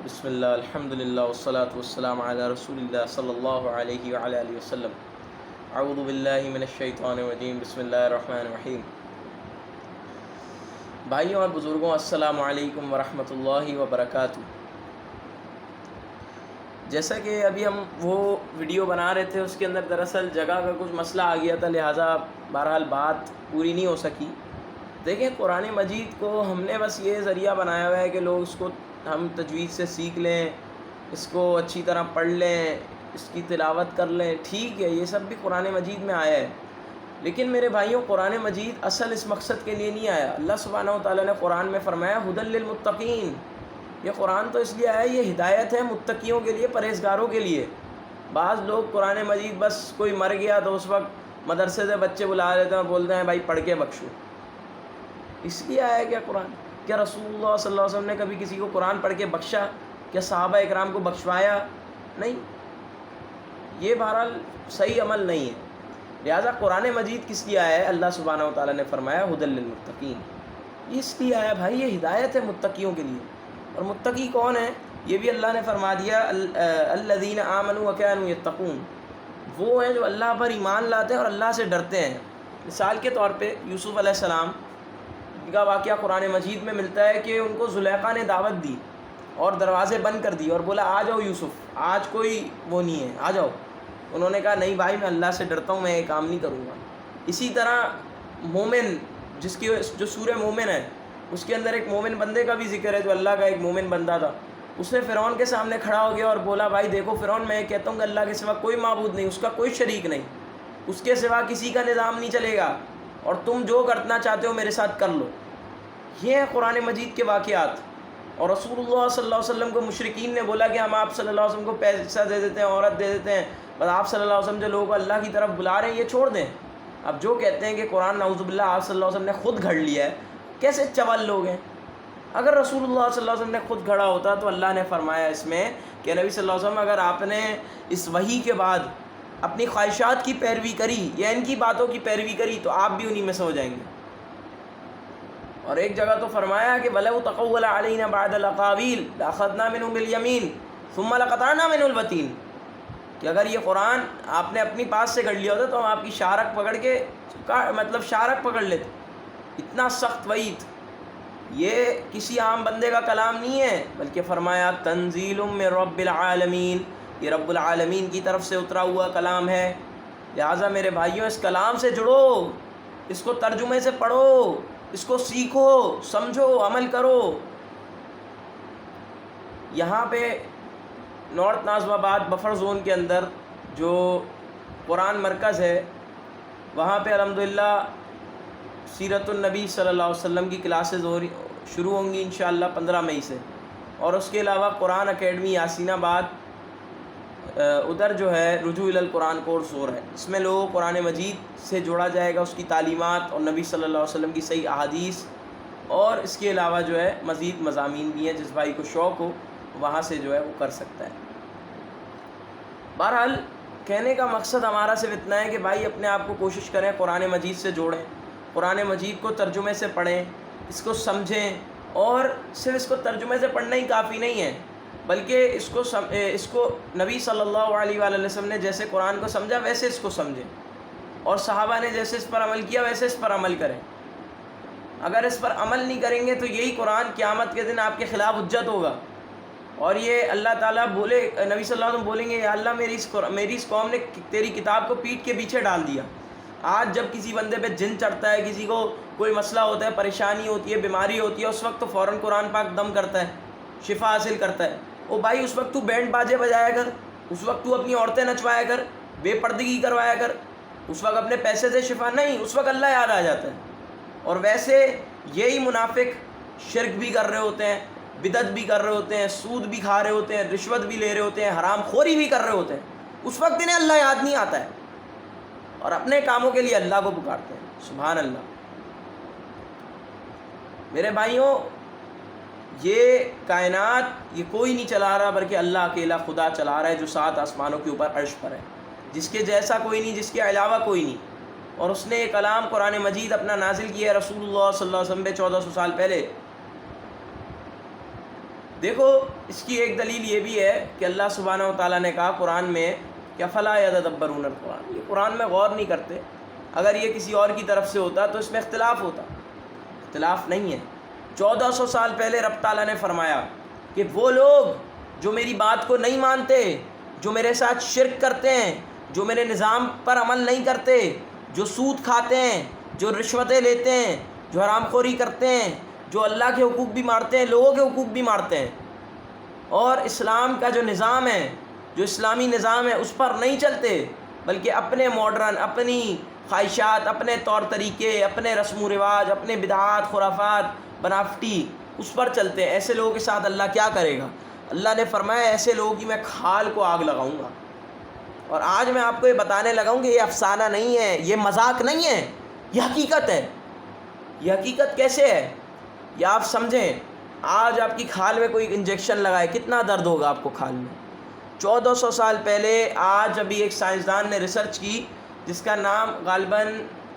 بسم اللہ الحمد للہ والصلاة والسلام علی رسول اللہ صلی اللہ علیہ وآلہ وسلم۔ اعوذ باللہ من الشیطان الرجیم، بسم اللہ الرحمن الرحیم۔ بھائیوں اور بزرگوں، السلام علیکم ورحمۃ اللہ وبرکاتہ۔ جیسا کہ ابھی ہم وہ ویڈیو بنا رہے تھے، اس کے اندر دراصل جگہ کا کچھ مسئلہ آ گیا تھا، لہٰذا بہرحال بات پوری نہیں ہو سکی۔ دیکھیں، قرآن مجید کو ہم نے بس یہ ذریعہ بنایا ہوا ہے کہ لوگ اس کو ہم تجوید سے سیکھ لیں، اس کو اچھی طرح پڑھ لیں، اس کی تلاوت کر لیں۔ ٹھیک ہے، یہ سب بھی قرآن مجید میں آیا ہے، لیکن میرے بھائیوں، قرآن مجید اصل اس مقصد کے لیے نہیں آیا۔ اللہ سبحانہ و تعالیٰ نے قرآن میں فرمایا ھدی للمتقین۔ یہ قرآن تو اس لیے آیا ہے، یہ ہدایت ہے متقیوں کے لیے، پرہیزگاروں کے لیے۔ بعض لوگ قرآن مجید بس کوئی مر گیا تو اس وقت مدرسے سے بچے بلا لیتے ہیں اور بولتے ہیں بھائی پڑھ کے بخشو۔ اس لیے آیا کیا قرآن؟ کیا رسول اللہ صلی اللہ علیہ وسلم نے کبھی کسی کو قرآن پڑھ کے بخشا؟ کیا صحابہ اکرام کو بخشوایا؟ نہیں۔ یہ بہرحال صحیح عمل نہیں ہے۔ لہٰذا قرآن مجید کس لیے آیا ہے؟ اللہ سبحانہ و تعالیٰ نے فرمایا ھدی للمتقین۔ یہ اس لیے آیا بھائی، یہ ہدایت ہے متقیوں کے لیے۔ اور متقی کون ہے؟ یہ بھی اللہ نے فرما دیا، الذین آمنوا وکانوا یتقون۔ وہ ہیں جو اللہ پر ایمان لاتے ہیں اور اللہ سے ڈرتے ہیں۔ مثال کے طور پہ یوسف علیہ السلام کا واقعہ قرآن مجید میں ملتا ہے کہ ان کو زلیخا نے دعوت دی اور دروازے بند کر دی اور بولا آ جاؤ یوسف، آج کوئی وہ نہیں ہے، آ جاؤ۔ انہوں نے کہا نہیں بھائی، میں اللہ سے ڈرتا ہوں، میں یہ کام نہیں کروں گا۔ اسی طرح مومن، جو سورہ مومن ہے، اس کے اندر ایک مومن بندے کا بھی ذکر ہے جو اللہ کا ایک مومن بندہ تھا۔ اس نے فرعون کے سامنے کھڑا ہو گیا اور بولا بھائی دیکھو فرعون، میں یہ کہتا ہوں کہ اللہ کے سوا کوئی معبود نہیں، اس کا کوئی شریک نہیں، اس کے سوا کسی کا نظام نہیں چلے گا، اور تم جو کرنا چاہتے ہو میرے ساتھ کر لو۔ یہ ہیں قرآن مجید کے واقعات۔ اور رسول اللہ صلی اللہ علیہ وسلم کو مشرکین نے بولا کہ ہم آپ صلی اللہ علیہ وسلم کو پیسہ دے دیتے ہیں، عورت دے دیتے ہیں، بس آپ صلی اللہ علیہ وسلم جو لوگوں کو اللہ کی طرف بلا رہے ہیں یہ چھوڑ دیں۔ اب جو کہتے ہیں کہ قرآن نعوذ باللہ آپ صلی اللہ علیہ وسلم نے خود گھڑ لیا ہے، کیسے چول لوگ ہیں؟ اگر رسول اللہ صلی اللہ علیہ وسلم نے خود گھڑا ہوتا تو اللہ نے فرمایا اس میں کہ نبی صلی اللہ علیہ وسلم اگر آپ نے اس وحی کے بعد اپنی خواہشات کی پیروی کری یا ان کی باتوں کی پیروی کری تو آپ بھی انہی میں سے ہو جائیں گے۔ اور ایک جگہ تو فرمایا کہ وَلَوْ تَقَوَّلَ عَلَيْنَا بَعْدَ الْأَقَاوِيلِ لَأَخَذْنَا مِنْهُ بِالْيَمِينِ ثُمَّ لَقَطَعْنَا مِنْهُ الْوَتِينَ۔ کہ اگر یہ قرآن آپ نے اپنی پاس سے گھڑ لیا ہوتا تو ہم آپ کی شارک پکڑ کے شارک پکڑ لیتے۔ اتنا سخت وعید۔ یہ کسی عام بندے کا کلام نہیں ہے، بلکہ فرمایا تنزیل من رب العالمین، یہ رب العالمین کی طرف سے اترا ہوا کلام ہے۔ لہٰذا میرے بھائیوں، اس کلام سے جڑو، اس کو ترجمے سے پڑھو، اس کو سیکھو، سمجھو، عمل کرو۔ یہاں پہ نارتھ ناظم آباد بفر زون کے اندر جو قرآن مرکز ہے، وہاں پہ الحمدللہ سیرت النبی صلی اللہ علیہ وسلم کی کلاسز شروع ہوں گی انشاءاللہ 15 مئی سے۔ اور اس کے علاوہ قرآن اکیڈمی یاسین آباد، ادھر جو ہے رجوع الی القرآن کورس ہو رہا ہے۔ اس میں لوگوں کو قرآن مجید سے جوڑا جائے گا، اس کی تعلیمات اور نبی صلی اللہ علیہ وسلم کی صحیح احادیث، اور اس کے علاوہ جو ہے مزید مضامین بھی ہیں، جس بھائی کو شوق ہو وہاں سے جو ہے وہ کر سکتا ہے۔ بہرحال کہنے کا مقصد ہمارا صرف اتنا ہے کہ بھائی اپنے آپ کو کوشش کریں قرآن مجید سے جوڑیں، قرآن مجید کو ترجمے سے پڑھیں، اس کو سمجھیں، اور صرف اس کو ترجمے سے پڑھنا ہی کافی نہیں ہے، بلکہ اس کو نبی صلی اللہ علیہ وآلہ وسلم نے جیسے قرآن کو سمجھا ویسے اس کو سمجھیں، اور صحابہ نے جیسے اس پر عمل کیا ویسے اس پر عمل کریں۔ اگر اس پر عمل نہیں کریں گے تو یہی قرآن قیامت کے دن آپ کے خلاف حجت ہوگا، اور یہ اللہ تعالیٰ بولے، نبی صلی اللہ علیہ وسلم بولیں گے یا اللہ میری اس قوم نے تیری کتاب کو پیٹھ کے پیچھے ڈال دیا۔ آج جب کسی بندے پہ جن چڑھتا ہے، کسی کو کوئی مسئلہ ہوتا ہے، پریشانی ہوتی ہے، بیماری ہوتی ہے، اس وقت تو فوراً قرآن پاک دم کرتا ہے، شفا حاصل کرتا ہے۔ او بھائی اس وقت تو بینڈ باجے بجایا کر، اس وقت تو اپنی عورتیں نچوایا کر، بے پردگی کروایا کر، اس وقت اپنے پیسے سے شفا نہیں، اس وقت اللہ یاد آ جاتا ہے۔ اور ویسے یہی منافق شرک بھی کر رہے ہوتے ہیں، بدعت بھی کر رہے ہوتے ہیں، سود بھی کھا رہے ہوتے ہیں، رشوت بھی لے رہے ہوتے ہیں، حرام خوری بھی کر رہے ہوتے ہیں، اس وقت انہیں اللہ یاد نہیں آتا ہے، اور اپنے کاموں کے لیے اللہ کو پکارتے ہیں۔ سبحان اللہ۔ میرے بھائیوں، یہ کائنات یہ کوئی نہیں چلا رہا، بلکہ اللہ اکیلا خدا چلا رہا ہے، جو 7 آسمانوں کے اوپر عرش پر ہے، جس کے جیسا کوئی نہیں، جس کے علاوہ کوئی نہیں۔ اور اس نے یہ کلام قرآن مجید اپنا نازل کیا ہے رسول اللہ صلی اللہ علیہ وسلم پہ 1400 سال پہلے۔ دیکھو اس کی ایک دلیل یہ بھی ہے کہ اللہ سبحانہ و تعالیٰ نے کہا قرآن میں کہ فلا یتدبرون القرآن، یہ قرآن میں غور نہیں کرتے. اگر یہ کسی اور کی طرف سے ہوتا تو اس میں اختلاف ہوتا، اختلاف نہیں ہے. 1400 سال پہلے رب تعالیٰ نے فرمایا کہ وہ لوگ جو میری بات کو نہیں مانتے، جو میرے ساتھ شرک کرتے ہیں، جو میرے نظام پر عمل نہیں کرتے، جو سود کھاتے ہیں، جو رشوتیں لیتے ہیں، جو حرام خوری کرتے ہیں، جو اللہ کے حقوق بھی مارتے ہیں، لوگوں کے حقوق بھی مارتے ہیں، اور اسلام کا جو نظام ہے، جو اسلامی نظام ہے اس پر نہیں چلتے، بلکہ اپنے ماڈرن، اپنی خواہشات، اپنے طور طریقے، اپنے رسم و رواج، اپنے بدعات، خرافات، بناوٹی اس پر چلتے ہیں، ایسے لوگوں کے ساتھ اللہ کیا کرے گا؟ اللہ نے فرمایا ایسے لوگوں کی میں کھال کو آگ لگاؤں گا. اور آج میں آپ کو یہ بتانے لگا ہوں کہ یہ افسانہ نہیں ہے، یہ مذاق نہیں ہے، یہ حقیقت ہے. یہ حقیقت کیسے ہے یہ آپ سمجھیں. آج آپ کی کھال میں کوئی انجیکشن لگائے کتنا درد ہوگا آپ کو کھال میں. 1400 سال پہلے آج ابھی ایک سائنسدان نے ریسرچ کی جس کا نام غالباً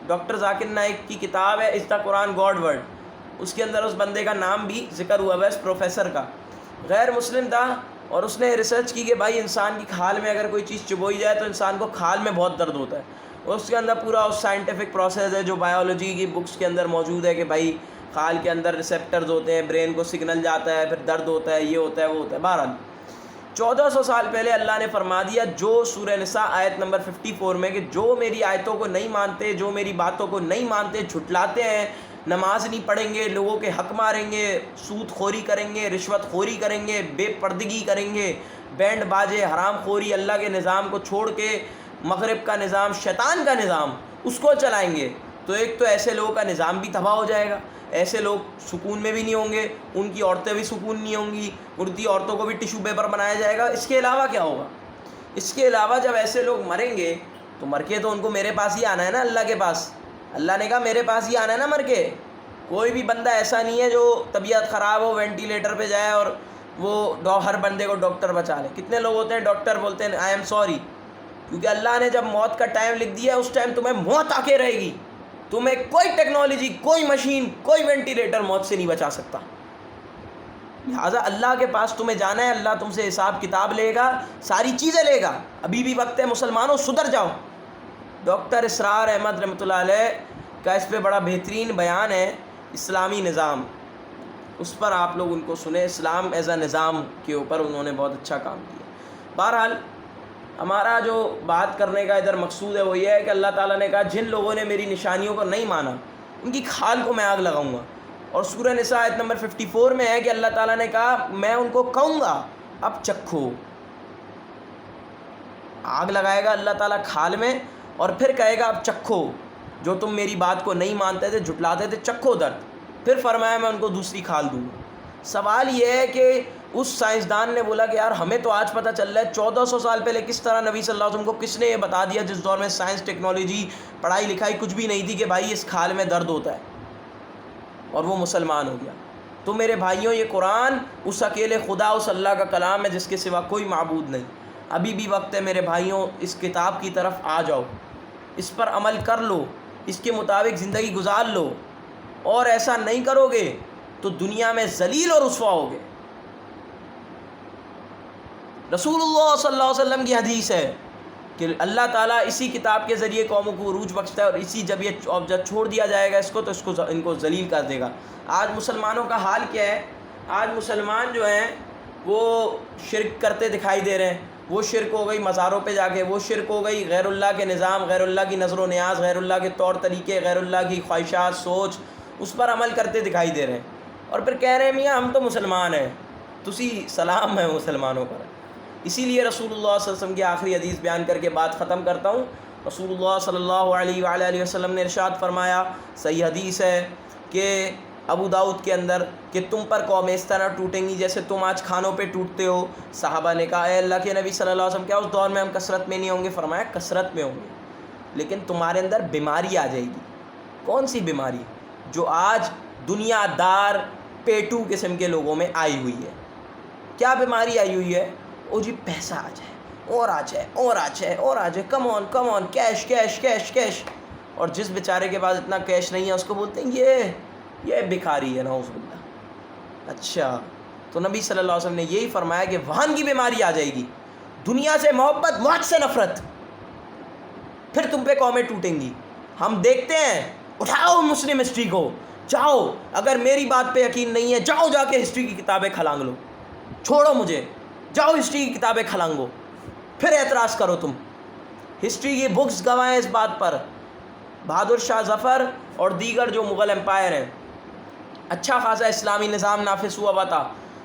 ڈاکٹر ذاکر نائک کی کتاب ہے از دا قرآن گاڈ ورڈ، اس کے اندر اس بندے کا نام بھی ذکر ہوا ہے، اس پروفیسر کا، غیر مسلم تھا، اور اس نے ریسرچ کی کہ بھائی انسان کی کھال میں اگر کوئی چیز چبوئی جائے تو انسان کو کھال میں بہت درد ہوتا ہے. اور اس کے اندر پورا سائنٹیفک پروسیس ہے جو بایولوجی کی بکس کے اندر موجود ہے کہ بھائی کھال کے اندر ریسیپٹرز ہوتے ہیں، برین کو سگنل جاتا ہے، پھر درد ہوتا ہے، یہ ہوتا ہے، وہ ہوتا ہے. بہرحال 1400 سال پہلے اللہ نے فرما دیا جو سورہ نساء آیت نمبر 54 میں کہ جو میری آیتوں کو نہیں مانتے، جو میری باتوں کو نہیں مانتے، جھٹلاتے ہیں، نماز نہیں پڑھیں گے، لوگوں کے حق ماریں گے، سود خوری کریں گے، رشوت خوری کریں گے، بے پردگی کریں گے، بینڈ باجے، حرام خوری، اللہ کے نظام کو چھوڑ کے مغرب کا نظام، شیطان کا نظام اس کو چلائیں گے، تو ایک تو ایسے لوگوں کا نظام بھی تباہ ہو جائے گا، ایسے لوگ سکون میں بھی نہیں ہوں گے، ان کی عورتیں بھی سکون نہیں ہوں گی، ان کی عورتوں کو بھی ٹیشو پیپر بنایا جائے گا. اس کے علاوہ کیا ہوگا؟ اس کے علاوہ جب ایسے لوگ مریں گے تو مر کے تو ان کو میرے پاس ہی آنا ہے نا، اللہ کے پاس. اللہ نے کہا میرے پاس ہی آنا ہے نا مر کے. کوئی بھی بندہ ایسا نہیں ہے جو طبیعت خراب ہو وینٹیلیٹر پہ جائے اور وہ ہر بندے کو ڈاکٹر بچا لے. کتنے لوگ ہوتے ہیں ڈاکٹر بولتے ہیں آئی ایم سوری، کیونکہ اللہ نے جب موت کا ٹائم لکھ دیا اس ٹائم تمہیں موت آ کے رہے گی، تمہیں کوئی ٹیکنالوجی، کوئی مشین، کوئی وینٹیلیٹر موت سے نہیں بچا سکتا. لہٰذا اللہ کے پاس تمہیں جانا ہے، اللہ تم سے حساب کتاب لے گا، ساری چیزیں لے گا. ابھی بھی وقت ہے، مسلمانوں سدھر جاؤ. ڈاکٹر اسرار احمد رحمۃ اللہ علیہ کا اس پہ بڑا بہترین بیان ہے، اسلامی نظام، اس پر آپ لوگ ان کو سنیں. اسلام ایز اے نظام کے اوپر انہوں نے بہت اچھا کام کیا. بہرحال ہمارا جو بات کرنے کا ادھر مقصود ہے وہ یہ ہے کہ اللہ تعالیٰ نے کہا جن لوگوں نے میری نشانیوں کو نہیں مانا ان کی کھال کو میں آگ لگاؤں گا. اور سورہ نساء آیت نمبر 54 میں ہے کہ اللہ تعالیٰ نے کہا میں ان کو کہوں گا اب چکھو. آگ لگائے گا اللہ تعالیٰ کھال میں اور پھر کہے گا اب چکھو، جو تم میری بات کو نہیں مانتے تھے، جھٹلاتے تھے، چکھو درد. پھر فرمایا میں ان کو دوسری کھال دوں گا. سوال یہ ہے کہ اس سائنسدان نے بولا کہ یار ہمیں تو آج پتہ چل رہا ہے 1400 سال پہلے کس طرح نبی صلی اللہ علیہ وسلم کو کس نے یہ بتا دیا جس دور میں سائنس، ٹیکنالوجی، پڑھائی لکھائی کچھ بھی نہیں تھی کہ بھائی اس کھال میں درد ہوتا ہے، اور وہ مسلمان ہو گیا. تو میرے بھائیوں یہ قرآن اس اکیلے خدا، اس اللہ کا کلام ہے جس کے سوا کوئی معبود نہیں. ابھی بھی وقت ہے میرے بھائیوں، اس کتاب کی طرف آ جاؤ، اس پر عمل کر لو، اس کے مطابق زندگی گزار لو، اور ایسا نہیں کرو گے تو دنیا میں ذلیل اور رسوا ہوگے. رسول اللہ صلی اللہ علیہ وسلم کی حدیث ہے کہ اللہ تعالیٰ اسی کتاب کے ذریعے قوموں کو عروج بخشتا ہے، اور اسی جب چھوڑ دیا جائے گا اس کو تو ان کو ذلیل کر دے گا. آج مسلمانوں کا حال کیا ہے؟ آج مسلمان جو ہیں وہ شرک کرتے دکھائی دے رہے ہیں. وہ شرک ہو گئی مزاروں پہ جا کے، وہ شرک ہو گئی غیر اللہ کے نظام، غیر اللہ کی نظر و نیاز، غیر اللہ کے طور طریقے، غیر اللہ کی خواہشات، سوچ، اس پر عمل کرتے دکھائی دے رہے ہیں. اور پھر کہہ رہے ہیں میاں ہم تو مسلمان ہیں. تسی سلام ہے مسلمانوں پر. اسی لیے رسول اللہ صلی اللہ علیہ وسلم کی آخری حدیث بیان کر کے بات ختم کرتا ہوں. رسول اللہ صلی اللہ علیہ وآلہ وسلم نے ارشاد فرمایا، صحیح حدیث ہے کہ ابو داؤد کے اندر، کہ تم پر قومیں اس طرح ٹوٹیں گی جیسے تم آج کھانوں پہ ٹوٹتے ہو. صحابہ نے کہا اے اللہ کے نبی صلی اللہ علیہ وسلم کیا اس دور میں ہم کثرت میں نہیں ہوں گے؟ فرمایا کثرت میں ہوں گے، لیکن تمہارے اندر بیماری آ جائے گی. کون سی بیماری؟ جو آج دنیا دار پیٹو قسم کے لوگوں میں آئی ہوئی ہے. کیا بیماری آئی ہوئی ہے؟ او جی پیسہ آ جائے، اور آ جائے، اور آ جائے، اور آ جائے، کم on cash cash cash cash. اور جس بیچارے کے پاس اتنا کیش نہیں ہے اس کو بولتے ہیں یہ بھکاری ہے، نعوذ باللہ. اچھا تو نبی صلی اللہ علیہ وسلم نے یہی فرمایا کہ وہن کی بیماری آ جائے گی، دنیا سے محبت، موت سے نفرت، پھر تم پہ قومیں ٹوٹیں گی۔ ہم دیکھتے ہیں، اٹھاؤ مسلم ہسٹری کو، جاؤ، اگر میری بات پہ یقین نہیں ہے جاؤ جا کے ہسٹری کی کتابیں کھلانگ لو، چھوڑو مجھے، جاؤ ہسٹری کی کتابیں کھلانگو، پھر اعتراض کرو تم۔ ہسٹری کی بکس گواہیں اس بات پر، بہادر شاہ ظفر اور دیگر جو مغل امپائر ہیں، اچھا خاصا اسلامی نظام نافذ ہوا ہوا تھا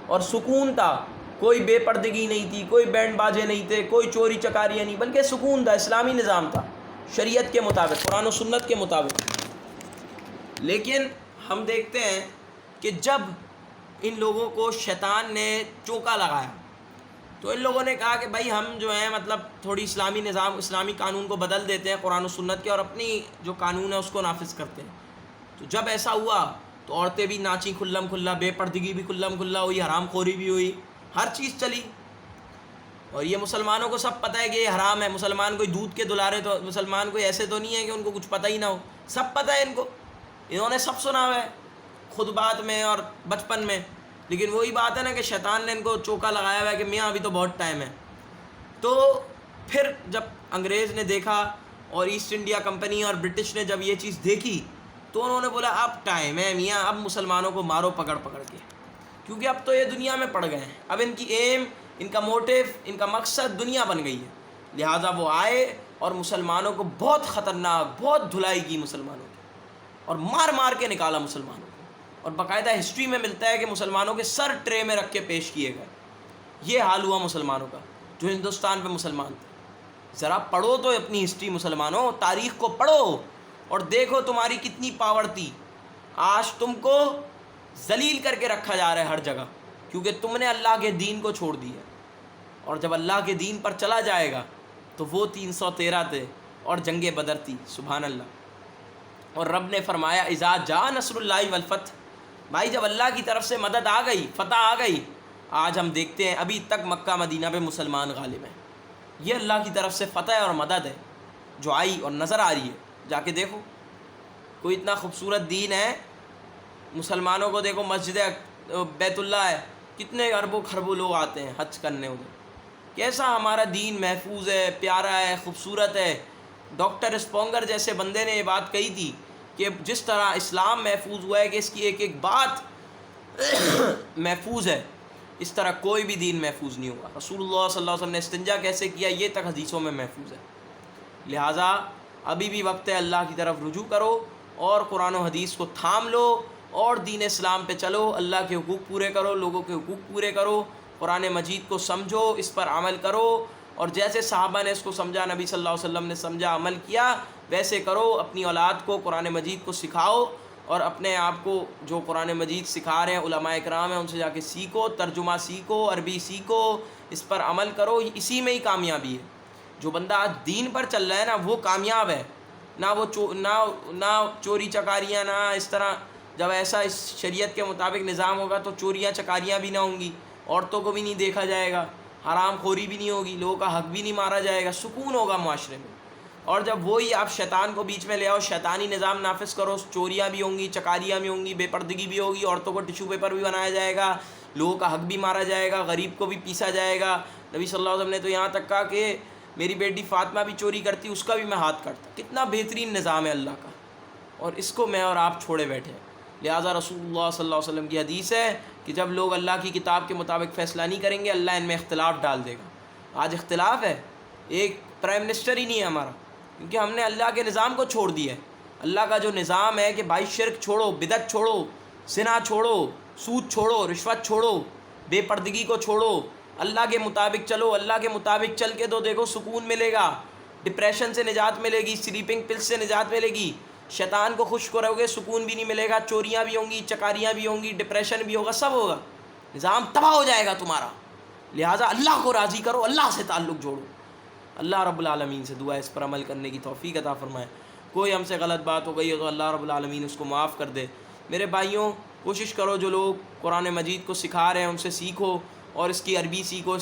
اور سکون تھا، کوئی بے پردگی نہیں تھی، کوئی بینڈ باجے نہیں تھے، کوئی چوری چکاریاں نہیں، بلکہ سکون تھا، اسلامی نظام تھا، شریعت کے مطابق، قرآن و سنت کے مطابق۔ لیکن ہم دیکھتے ہیں کہ جب ان لوگوں کو شیطان نے چونکا لگایا تو ان لوگوں نے کہا کہ بھائی ہم جو ہیں مطلب تھوڑی اسلامی نظام، اسلامی قانون کو بدل دیتے ہیں قرآن و سنت کے، اور اپنی جو قانون ہے اس کو نافذ کرتے ہیں۔ تو جب ایسا ہوا تو عورتیں بھی ناچیں کھلم کھلا، بے پردگی بھی کھلم کھلا ہوئی، حرام خوری بھی ہوئی، ہر چیز چلی۔ اور یہ مسلمانوں کو سب پتہ ہے کہ یہ حرام ہے، مسلمان کوئی دودھ کے دلارے، تو مسلمان کوئی ایسے تو نہیں ہے کہ ان کو کچھ پتہ ہی نہ ہو، سب پتہ ہے ان کو، انہوں نے سب سنا ہوا ہے خطبات میں اور بچپن میں۔ لیکن وہی بات ہے نا کہ شیطان نے ان کو چوکا لگایا ہوا ہے کہ میاں ابھی تو بہت ٹائم ہے۔ تو پھر جب انگریز نے دیکھا اور ایسٹ انڈیا کمپنی اور برٹش نے جب یہ چیز دیکھی تو انہوں نے بولا اب ٹائم ہے میاں، اب مسلمانوں کو مارو پکڑ پکڑ کے، کیونکہ اب تو یہ دنیا میں پڑ گئے ہیں، اب ان کی ایم، ان کا موٹیو، ان کا مقصد دنیا بن گئی ہے۔ لہٰذا وہ آئے اور مسلمانوں کو بہت خطرناک، بہت دھلائی کی مسلمانوں کی، اور مار مار کے نکالا مسلمانوں کو، اور باقاعدہ ہسٹری میں ملتا ہے کہ مسلمانوں کے سر ٹرے میں رکھ کے پیش کیے گئے۔ یہ حال ہوا مسلمانوں کا جو ہندوستان پہ مسلمان تھے۔ ذرا پڑھو تو اپنی ہسٹری مسلمانوں، تاریخ کو پڑھو اور دیکھو تمہاری کتنی پاور تھی۔ آج تم کو ذلیل کر کے رکھا جا رہا ہے ہر جگہ، کیونکہ تم نے اللہ کے دین کو چھوڑ دیا، اور جب اللہ کے دین پر چلا جائے گا تو وہ 313 تھے اور جنگ بدر تھی، سبحان اللہ۔ اور رب نے فرمایا اذا جاء نصر اللہ والفتح، بھائی جب اللہ کی طرف سے مدد آ گئی، فتح آ گئی، آج ہم دیکھتے ہیں ابھی تک مکہ مدینہ پہ مسلمان غالب ہیں۔ یہ اللہ کی طرف سے فتح اور مدد ہے جو آئی اور نظر آ رہی ہے، جا کے دیکھو۔ کوئی اتنا خوبصورت دین ہے، مسلمانوں کو دیکھو، مسجد بیت اللہ ہے، کتنے اربوں خربوں لوگ آتے ہیں حج کرنے ادھر، کیسا ہمارا دین محفوظ ہے، پیارا ہے، خوبصورت ہے۔ ڈاکٹر اسپونگر جیسے بندے نے یہ بات کہی تھی کہ جس طرح اسلام محفوظ ہوا ہے کہ اس کی ایک ایک بات محفوظ ہے، اس طرح کوئی بھی دین محفوظ نہیں ہوگا۔ رسول اللہ صلی اللہ علیہ وسلم نے استنجا کیسے کیا یہ تک حدیثوں میں محفوظ ہے۔ لہٰذا ابھی بھی وقت ہے، اللہ کی طرف رجوع کرو اور قرآن و حدیث کو تھام لو اور دین اسلام پہ چلو، اللہ کے حقوق پورے کرو، لوگوں کے حقوق پورے کرو، قرآن مجید کو سمجھو، اس پر عمل کرو، اور جیسے صحابہ نے اس کو سمجھا، نبی صلی اللہ علیہ وسلم نے سمجھا، عمل کیا، ویسے کرو۔ اپنی اولاد کو قرآن مجید کو سکھاؤ، اور اپنے آپ کو جو قرآن مجید سکھا رہے ہیں علماء اکرام ہیں ان سے جا کے سیکھو، ترجمہ سیکھو، عربی سیکھو، اس پر عمل کرو، اسی میں ہی کامیابی ہے۔ جو بندہ آج دین پر چل رہا ہے نا وہ کامیاب ہے، نہ چوری چکاریاں، نہ اس طرح، جب ایسا اس شریعت کے مطابق نظام ہوگا تو چوریاں چکاریاں بھی نہ ہوں گی، عورتوں کو بھی نہیں دیکھا جائے گا، حرام خوری بھی نہیں ہوگی، لوگوں کا حق بھی نہیں مارا جائے گا، سکون ہوگا معاشرے میں۔ اور جب وہی آپ شیطان کو بیچ میں لے آؤ، شیطانی نظام نافذ کرو، چوریاں بھی ہوں گی، چکاریاں بھی ہوں گی، بے پردگی بھی ہوگی، عورتوں کو ٹیشو پیپر بھی بنایا جائے گا، لوگوں کا حق بھی مارا جائے گا، غریب کو بھی پیسا جائے گا۔ نبی صلی اللہ علیہ وسلم نے تو یہاں تک کہا کہ میری بیٹی فاطمہ بھی چوری کرتی، اس کا بھی میں ہاتھ کاٹتا۔ کتنا بہترین نظام ہے اللہ کا، اور اس کو میں اور آپ چھوڑے بیٹھے ہیں۔ لہٰذا رسول اللہ صلی اللہ علیہ وسلم کی حدیث ہے کہ جب لوگ اللہ کی کتاب کے مطابق فیصلہ نہیں کریں گے اللہ ان میں اختلاف ڈال دے گا۔ آج اختلاف ہے، ایک پرائم منسٹر ہی نہیں ہے ہمارا، کیونکہ ہم نے اللہ کے نظام کو چھوڑ دیا ہے۔ اللہ کا جو نظام ہے کہ بھائی شرک چھوڑو، بدعت چھوڑو، زنا چھوڑو، سود چھوڑو، رشوت چھوڑو، بے پردگی کو چھوڑو، اللہ کے مطابق چلو، اللہ کے مطابق چل کے تو دیکھو سکون ملے گا، ڈپریشن سے نجات ملے گی، سلیپنگ پلس سے نجات ملے گی، شیطان کو خوش کرو گے سکون بھی نہیں ملے گا، چوریاں بھی ہوں گی، چکاریاں بھی ہوں گی، ڈپریشن بھی ہوگا، سب ہوگا، نظام تباہ ہو جائے گا تمہارا۔ لہٰذا اللہ کو راضی کرو، اللہ سے تعلق جوڑو۔ اللہ رب العالمین سے دعا ہے اس پر عمل کرنے کی توفیق عطا فرمائے۔ کوئی ہم سے غلط بات ہو گئی ہو تو اللہ رب العالمین اس کو معاف کر دے۔ میرے بھائیوں، کوشش کرو جو لوگ قرآن مجید کو سکھا رہے ہیں ان سے سیکھو، اور اس کی عربی سیکھو، اس